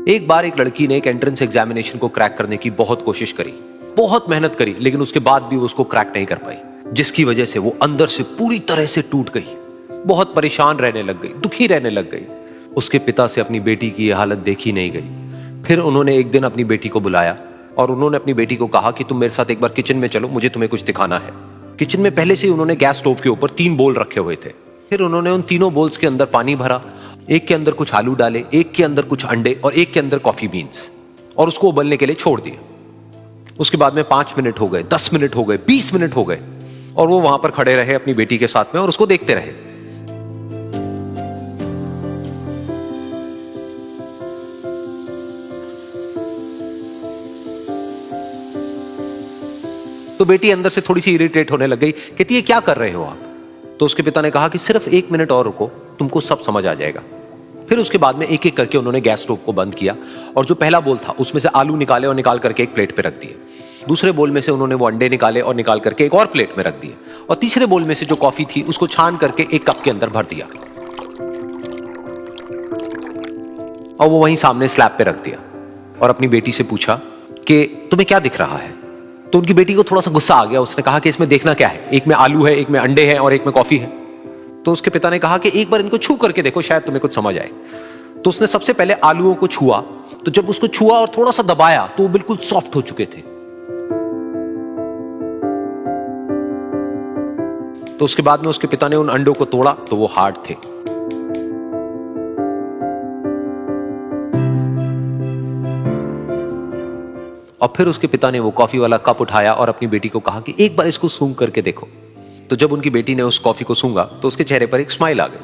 एक बार एक लड़की ने एक एंट्रेंस एग्जामिनेशन को क्रैक करने की बहुत कोशिश करी, बहुत मेहनत करी, लेकिन उसके बाद भी वो उसको क्रैक नहीं कर पाई, जिसकी वजह से वो अंदर से पूरी तरह से टूट गई, बहुत परेशान रहने लग गई, दुखी रहने लग गई। उसके पिता से अपनी बेटी की यह हालत देखी नहीं गई। फिर उन्होंने एक दिन अपनी बेटी को बुलाया और उन्होंने अपनी बेटी को कहा कि तुम मेरे साथ एक बार किचन में चलो, मुझे तुम्हें कुछ दिखाना है। किचन में पहले से ही उन्होंने गैस स्टोव के ऊपर 3 बोल रखे हुए थे। फिर उन्होंने उन तीनों बोल्स के अंदर पानी भरा, एक के अंदर कुछ आलू डाले, एक के अंदर कुछ अंडे और एक के अंदर कॉफी बीन्स, और उसको उबलने के लिए छोड़ दिया। उसके बाद में 5 मिनट हो गए, 10 मिनट हो गए, 20 मिनट हो गए, और वो वहां पर खड़े रहे अपनी बेटी के साथ में और उसको देखते रहे। तो बेटी अंदर से थोड़ी सी इरिटेट होने लग गई, कहती है क्या कर रहे हो आप? तो उसके पिता ने कहा कि सिर्फ 1 मिनट और रुको, तुमको सब समझ आ जाएगा। फिर उसके बाद में एक एक करके उन्होंने गैस स्टोव को बंद किया और जो पहला बोल था उसमें से आलू निकाले और निकाल करके एक प्लेट पे रख दिए। दूसरे बोल में से उन्होंने वो अंडे निकाले और निकाल करके एक और प्लेट में रख दिए, और तीसरे बोल में से जो कॉफी थी उसको छान करके एक कप के अंदर भर दिया और वो वहीं सामने स्लैब पे रख दिया और अपनी बेटी से पूछा कि तुम्हें क्या दिख रहा है? तो उनकी बेटी को थोड़ा सा गुस्सा आ गया। उसने कहा कि इसमें देखना क्या है, एक में आलू है, एक में अंडे हैं और एक में कॉफी है। तो उसके पिता ने कहा कि एक बार इनको छू करके देखो, शायद तुम्हें कुछ समझ आए। तो उसने सबसे पहले आलूओं को छुआ, तो जब उसको छुआ और थोड़ा सा दबाया तो वो बिल्कुल सॉफ्ट हो चुके थे। तो उसके बाद में उसके पिता ने उन अंडों को तोड़ा तो वो हार्ड थे। और फिर उसके पिता ने वो कॉफी वाला कप उठाया और अपनी बेटी को कहा कि एक बार इसको सूंघ करके देखो। तो जब उनकी बेटी ने उस कॉफी को सूंघा तो उसके चेहरे पर एक स्माइल आ गई।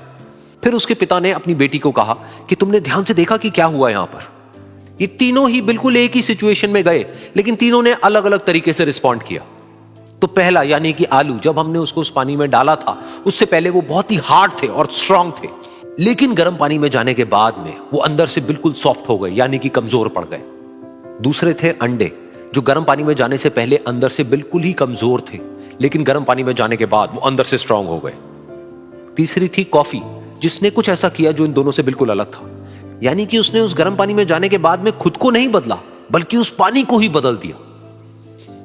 फिर उसके पिता ने अपनी बेटी को कहा कि तुमने ध्यान से देखा कि क्या हुआ यहां पर? ये तीनों ही बिल्कुल एक ही सिचुएशन में गए, लेकिन तीनों ने अलग अलग तरीके से रिस्पॉन्ड किया। तो पहला यानी कि आलू, जब हमने उसको उस पानी में डाला था उससे पहले वो बहुत ही हार्ड थे और स्ट्रांग थे, लेकिन गर्म पानी में जाने के बाद में वो अंदर से बिल्कुल सॉफ्ट हो गए, यानी कि कमजोर पड़ गए। दूसरे थे अंडे, जो गर्म पानी में जाने से पहले अंदर से बिल्कुल ही कमजोर थे, लेकिन गर्म पानी में जाने के बाद वो अंदर से स्ट्रांग हो गए। तीसरी थी कॉफी, जिसने कुछ ऐसा किया जो इन दोनों से बिल्कुल अलग था, यानी कि उसने उस गर्म पानी में जाने के बाद में खुद को नहीं बदला, बल्कि उस पानी को ही बदल दिया।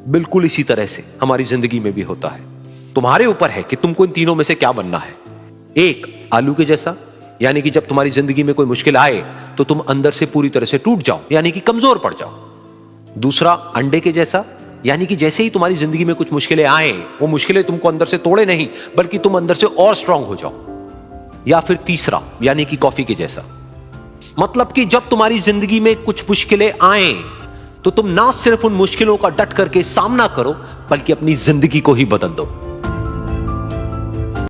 बिल्कुल इसी तरह से हमारी जिंदगी में भी होता है। तुम्हारे ऊपर है कि तुमको इन तीनों में से क्या बनना है। एक, आलू के जैसा, यानी कि जब तुम्हारी जिंदगी में कोई मुश्किल आए तो तुम अंदर से पूरी तरह से टूट जाओ, यानी कि कमजोर पड़ जाओ। दूसरा, अंडे के जैसा, यानी कि जैसे ही तुम्हारी जिंदगी में कुछ मुश्किलें आए, वो मुश्किलें तुमको अंदर से तोड़े नहीं, बल्कि तुम अंदर से और स्ट्रांग हो जाओ। या फिर तीसरा, यानी कि कॉफी के जैसा, मतलब कि जब तुम्हारी जिंदगी में कुछ मुश्किलें आए तो तुम ना सिर्फ उन मुश्किलों का डट करके सामना करो, बल्कि अपनी जिंदगी को ही बदल दो।